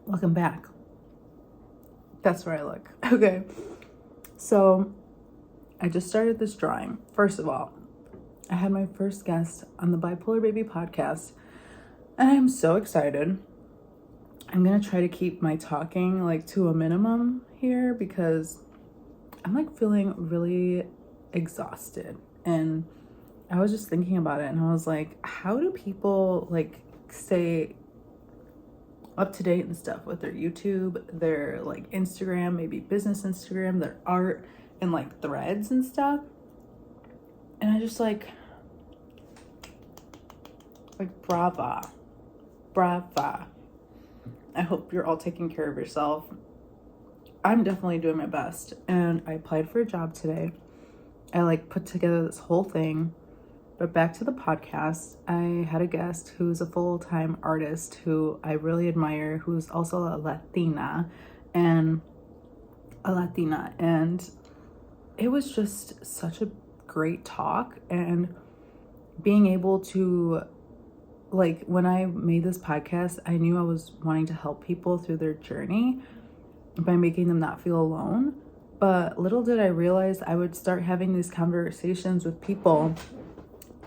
Welcome back. That's where I look. Okay. So I just started this drawing. First of all, I had my first guest on the Bipolar Baby podcast, and I'm so excited. I'm going to try to keep my talking to a minimum here because I'm feeling really exhausted. And I was just thinking about it, and I was like, how do people stay up to date and stuff with their YouTube, their Instagram, maybe business Instagram, their art, and threads and stuff? And I just brava. I hope you're all taking care of yourself. I'm definitely doing my best. And I applied for a job today. I put together this whole thing. But back to the podcast, I had a guest who's a full-time artist who I really admire, who's also a Latina. And it was just such a great talk. And being able to, when I made this podcast, I knew I was wanting to help people through their journey by making them not feel alone. But little did I realize I would start having these conversations with people,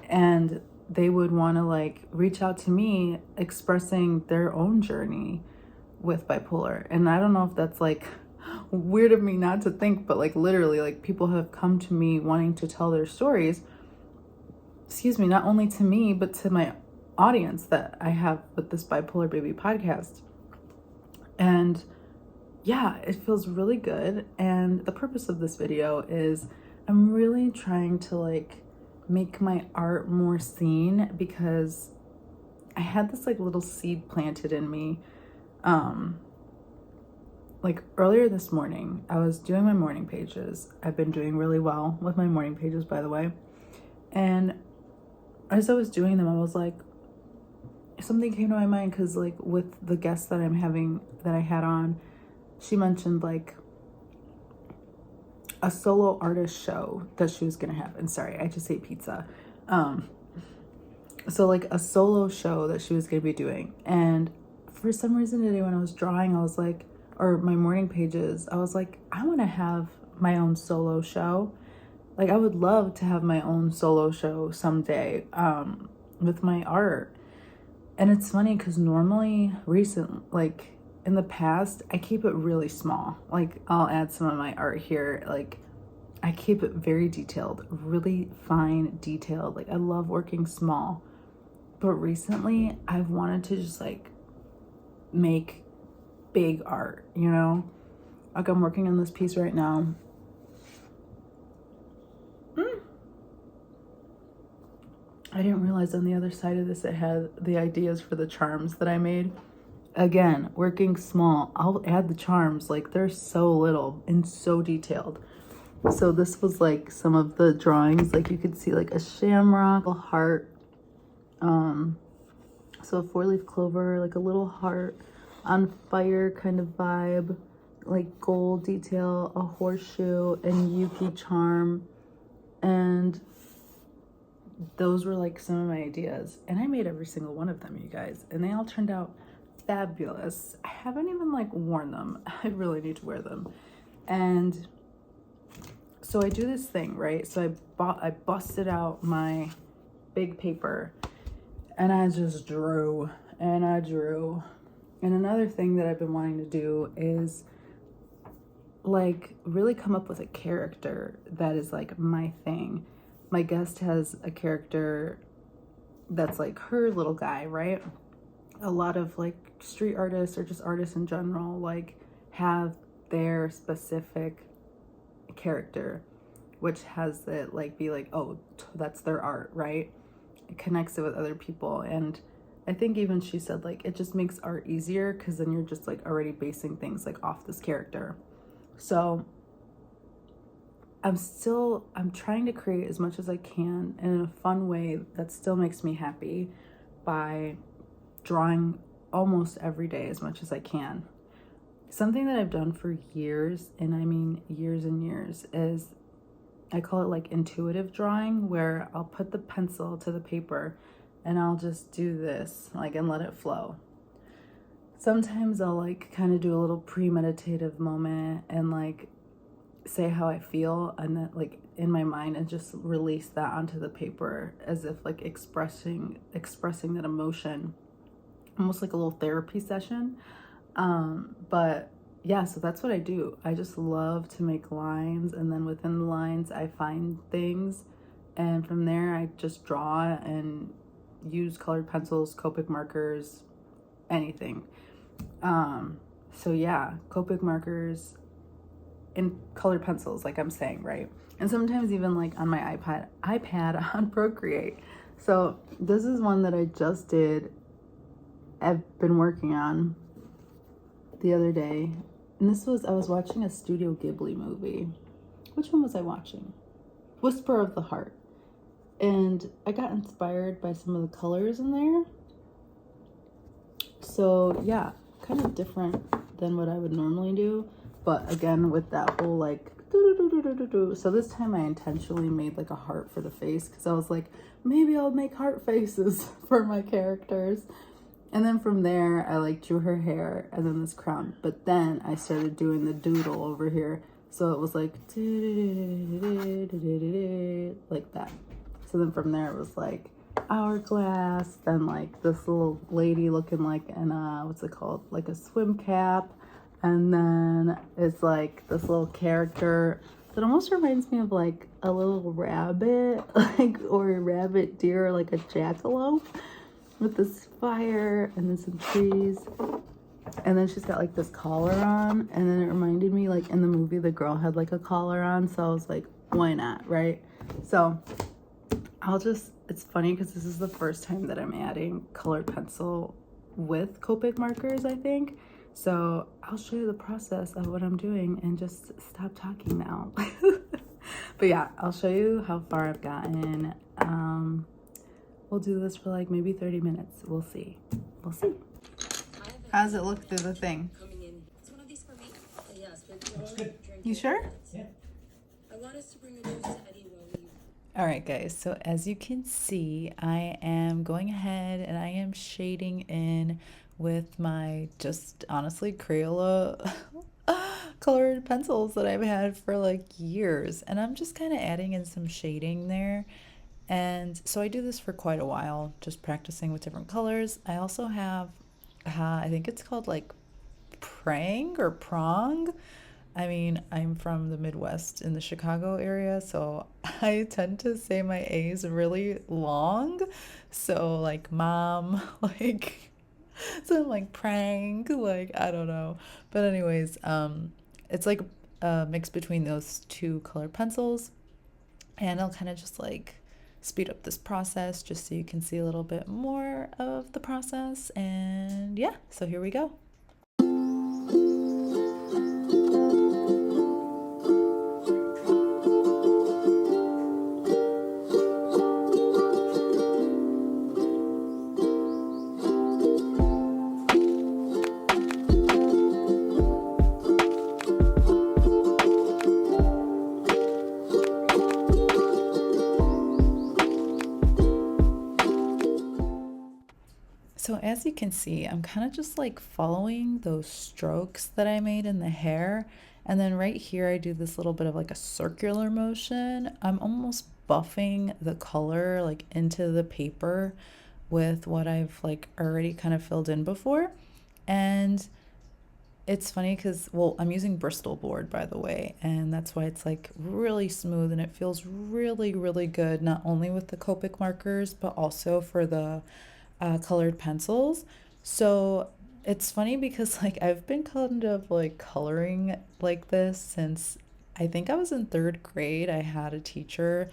and they would want to reach out to me expressing their own journey with bipolar. And I don't know if that's weird of me not to think, but literally people have come to me wanting to tell their stories, not only to me, but to my audience that I have with this Bipolar Baby podcast. And yeah, it feels really good. And the purpose of this video is I'm really trying to make my art more seen, because I had this little seed planted in me. Earlier this morning, I was doing my morning pages. I've been doing really well with my morning pages, by the way. And as I was doing them, I was something came to my mind, because with the guest that I had on, she mentioned a solo artist show that she was gonna have. And sorry, I just ate pizza. So a solo show that she was gonna be doing. And for some reason today when I was drawing, I was or my morning pages, I was I want to have my own solo show. I would love to have my own solo show someday with my art. And it's funny because normally in the past, I keep it really small. I'll add some of my art here. I keep it very detailed, really fine detailed. I love working small. But recently, I've wanted to just make big art, I'm working on this piece right now. I didn't realize on the other side of this, it had the ideas for the charms that I made. Again, working small, I'll add the charms. They're so little and so detailed. So this was some of the drawings. You could see a shamrock, a heart, so a 4-leaf clover, a little heart on fire kind of vibe, gold detail, a horseshoe, and Yuki charm. And those were some of my ideas. And I made every single one of them, you guys. And they all turned out fabulous. I haven't even worn them. I really need to wear them. And so I do this thing, right? So I busted out my big paper, and I just drew and I drew. And another thing that I've been wanting to do is really come up with a character that is my thing. My guest has a character that's her little guy, right? A lot of street artists or just artists in general have their specific character, which has it be oh, that's their art, right? It connects it with other people. And I think even she said it just makes art easier, because then you're just already basing things off this character. So I'm trying to create as much as I can, and in a fun way that still makes me happy, by drawing almost every day as much as I can. Something that I've done for years, and I mean years and years, is I call it intuitive drawing, where I'll put the pencil to the paper and I'll just do this and let it flow. sometimes I'll like kind of do a little premeditative moment and like say how I feel, and then like in my mind, and just release that onto the paper as if like expressing that emotion, almost like a little therapy session. But yeah, so that's what I do. I just love to make lines, and then within the lines I find things, and from there I just draw and use colored pencils, Copic markers, anything. So yeah, Copic markers and colored pencils, like I'm saying, right? And sometimes even like on my iPad on Procreate. So this is one that I just did. I've been working on the other day. And this was, I was watching a Studio Ghibli movie. Which one was I watching? Whisper of the Heart. And I got inspired by some of the colors in there. So yeah, kind of different than what I would normally do. But again, with that whole like, so this time I intentionally made like a heart for the face, because I was like, maybe I'll make heart faces for my characters. And then from there, I like drew her hair and then this crown. But then I started doing the doodle over here. So it was like, like that. So then from there, it was like hourglass, then like this little lady looking like an, what's it called? Like a swim cap. And then it's like this little character that almost reminds me of like a little rabbit, like, or a rabbit deer, or like a jackalope, with this fire and then some trees. And then she's got like this collar on, and then it reminded me, like in the movie the girl had like a collar on, so I was like, why not, right? So it's funny because this is the first time that I'm adding colored pencil with Copic markers, I think. So I'll show you the process of what I'm doing, and just stop talking now. But yeah, I'll show you how far I've gotten. We'll do this for like maybe 30 minutes. We'll see. How does it look through the thing? You sure? Yeah. All right, guys. So as you can see, I am going ahead and I am shading in with my just honestly Crayola colored pencils that I've had for like years. And I'm just kind of adding in some shading there. And so I do this for quite a while, just practicing with different colors. I also have, I think it's called like prang or prong. I mean, I'm from the Midwest in the Chicago area, so I tend to say my A's really long. So like mom, like, so I'm like prang, like I don't know. But anyways, it's like a mix between those two colored pencils, and I'll kind of just like speed up this process just so you can see a little bit more of the process. And yeah, so here we go. So as you can see, I'm kind of just like following those strokes that I made in the hair. And then right here, I do this little bit of like a circular motion. I'm almost buffing the color like into the paper with what I've like already kind of filled in before. And it's funny because, well, I'm using Bristol board, by the way, and that's why it's like really smooth and it feels really, really good, not only with the Copic markers, but also for the colored pencils. So it's funny because like I've been kind of like coloring like this since I think I was in third grade. I had a teacher.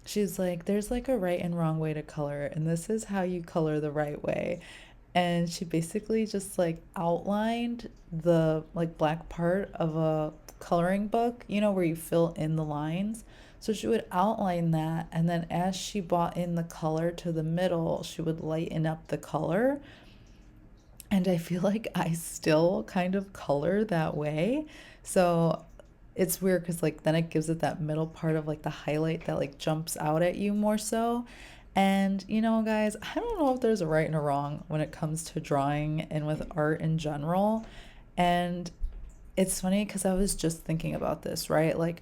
She's like, there's like a right and wrong way to color, and this is how you color the right way. And she basically just like outlined the like black part of a coloring book, you know, where you fill in the lines. So she would outline that, and then as she brought in the color to the middle, she would lighten up the color. And I feel like I still kind of color that way. So it's weird because like then it gives it that middle part of like the highlight that like jumps out at you more so. And, you know, guys, I don't know if there's a right and a wrong when it comes to drawing and with art in general. And it's funny because I was just thinking about this, right? Like,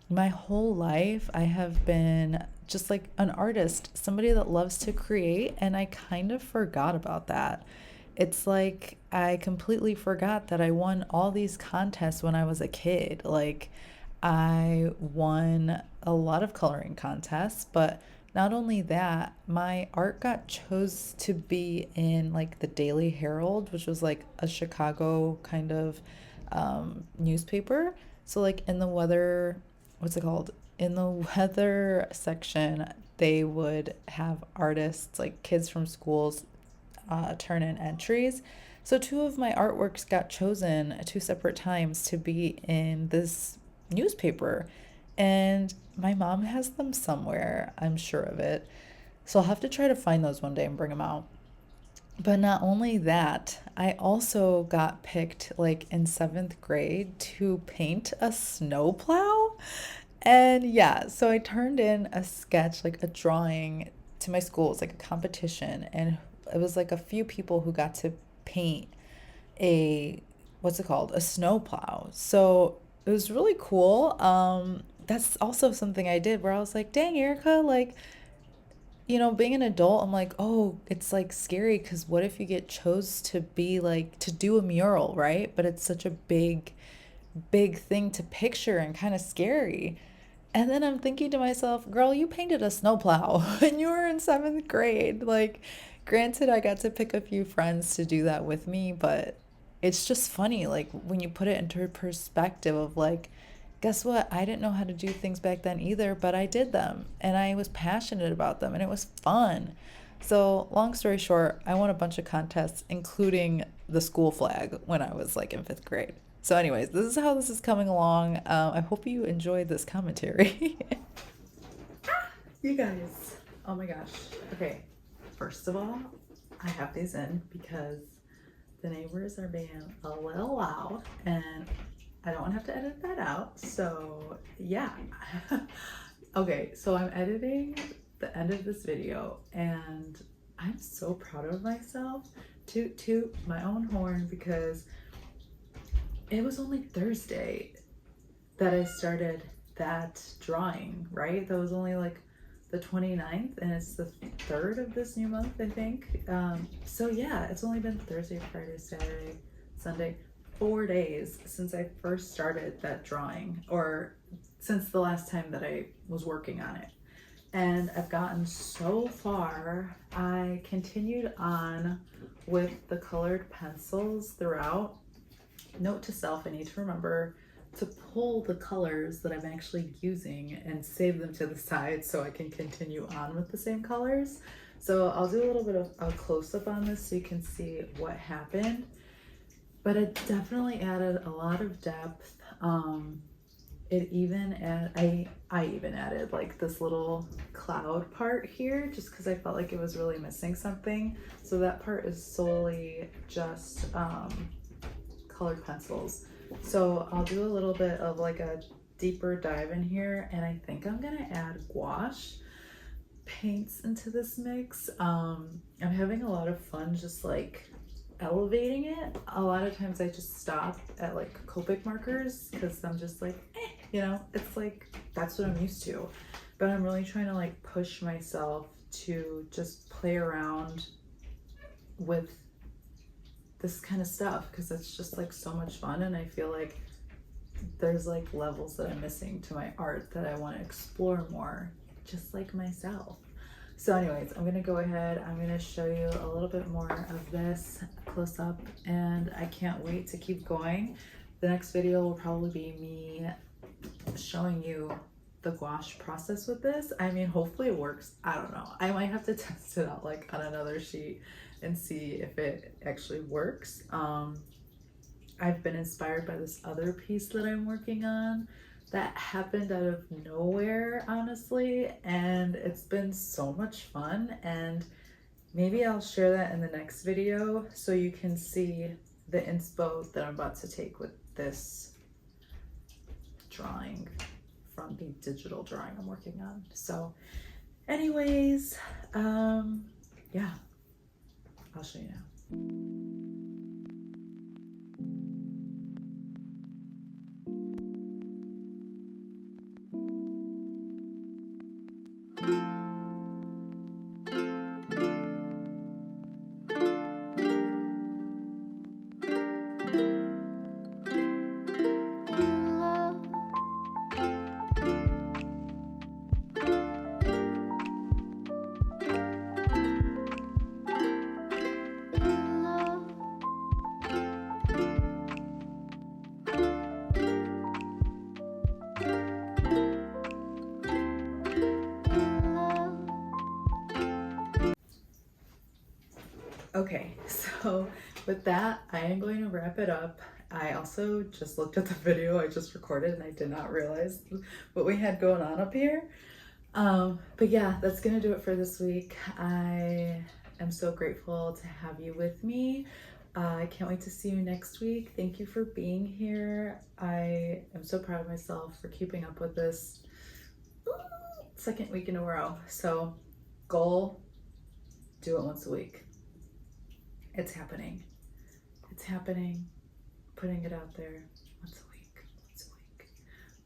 my whole life, I have been just like an artist, somebody that loves to create, and I kind of forgot about that. It's like I completely forgot that I won all these contests when I was a kid. Like, I won a lot of coloring contests, but not only that, my art got chose to be in like the Daily Herald, which was like a Chicago kind of newspaper. So, like, in the weather, what's it called? In the weather section, they would have artists, like kids from schools, turn in entries. So, two of my artworks got chosen at two separate times to be in this newspaper. And my mom has them somewhere, I'm sure of it. So, I'll have to try to find those one day and bring them out. But not only that, I also got picked like in seventh grade to paint a snowplow. And yeah, so I turned in a sketch, like a drawing to my school. It's like a competition. And it was like a few people who got to paint a, what's it called? A snowplow. So it was really cool. That's also something I did where I was like, dang, Erica, like, being an adult, I'm like, oh, it's like scary because what if you get chose to be like to do a mural, right? But it's such a big thing to picture and kind of scary. And then I'm thinking to myself, girl, you painted a snowplow when you were in seventh grade. Like, granted, I got to pick a few friends to do that with me, but it's just funny, like, when you put it into perspective of, like, guess what? I didn't know how to do things back then either, but I did them and I was passionate about them and it was fun. So, long story short, I won a bunch of contests, including the school flag when I was like in fifth grade. So, anyways, this is how this is coming along. I hope you enjoyed this commentary. You guys, oh my gosh. Okay, first of all, I have these in because the neighbors are being a little loud and I don't have to edit that out. So, yeah. Okay, so I'm editing the end of this video and I'm so proud of myself. Toot toot my own horn because it was only Thursday that I started that drawing, right? That was only like the 29th and it's the 3rd of this new month, I think. So yeah, it's only been Thursday, Friday, Saturday, Sunday, 4 days since I first started that drawing, or since the last time that I was working on it. And I've gotten so far. I continued on with the colored pencils throughout. Note to self, I need to remember to pull the colors that I'm actually using and save them to the side so I can continue on with the same colors. So I'll do a little bit of a close-up on this so you can see what happened. But it definitely added a lot of depth. It even I even added like this little cloud part here just because I felt like it was really missing something. So that part is solely just colored pencils. So I'll do a little bit of like a deeper dive in here, and I think I'm gonna add gouache paints into this mix. I'm having a lot of fun just like elevating it. A lot of times I just stop at like Copic markers because I'm just like, it's like that's what I'm used to. But I'm really trying to like push myself to just play around with this kind of stuff because it's just like so much fun, and I feel like there's like levels that I'm missing to my art that I want to explore more, just like myself. So anyways, I'm gonna go ahead, I'm gonna show you a little bit more of this close up, and I can't wait to keep going. The next video will probably be me showing you the gouache process with this. I mean, hopefully it works. I don't know. I might have to test it out like on another sheet and see if it actually works. I've been inspired by this other piece that I'm working on that happened out of nowhere, honestly, and it's been so much fun, and maybe I'll share that in the next video so you can see the inspo that I'm about to take with this drawing from the digital drawing I'm working on. So Anyways, yeah, I'll show you now. Okay, so with that, I am going to wrap it up. I also just looked at the video I just recorded and I did not realize what we had going on up here. But yeah, that's gonna do it for this week. I am so grateful to have you with me. I can't wait to see you next week. Thank you for being here. I am so proud of myself for keeping up with this second week in a row. So goal, do it once a week. It's happening. It's happening. Putting it out there once a week.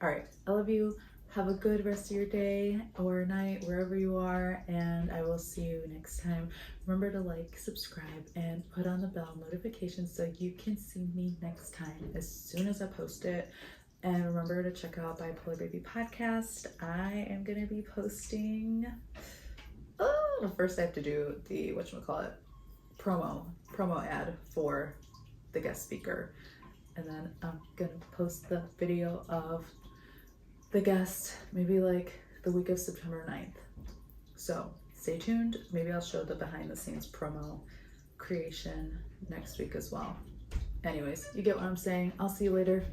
All right. I love you. Have a good rest of your day or night, wherever you are, and I will see you next time. Remember to like, subscribe, and put on the bell notification so you can see me next time as soon as I post it. And remember to check out Bipolar Baby Podcast. I am going to be posting... well, first I have to do the, whatchamacallit, promo ad for the guest speaker, and then I'm gonna post the video of the guest maybe like the week of September 9th. So stay tuned. Maybe I'll show the behind the scenes promo creation next week as well. Anyways, you get what I'm saying. I'll see you later.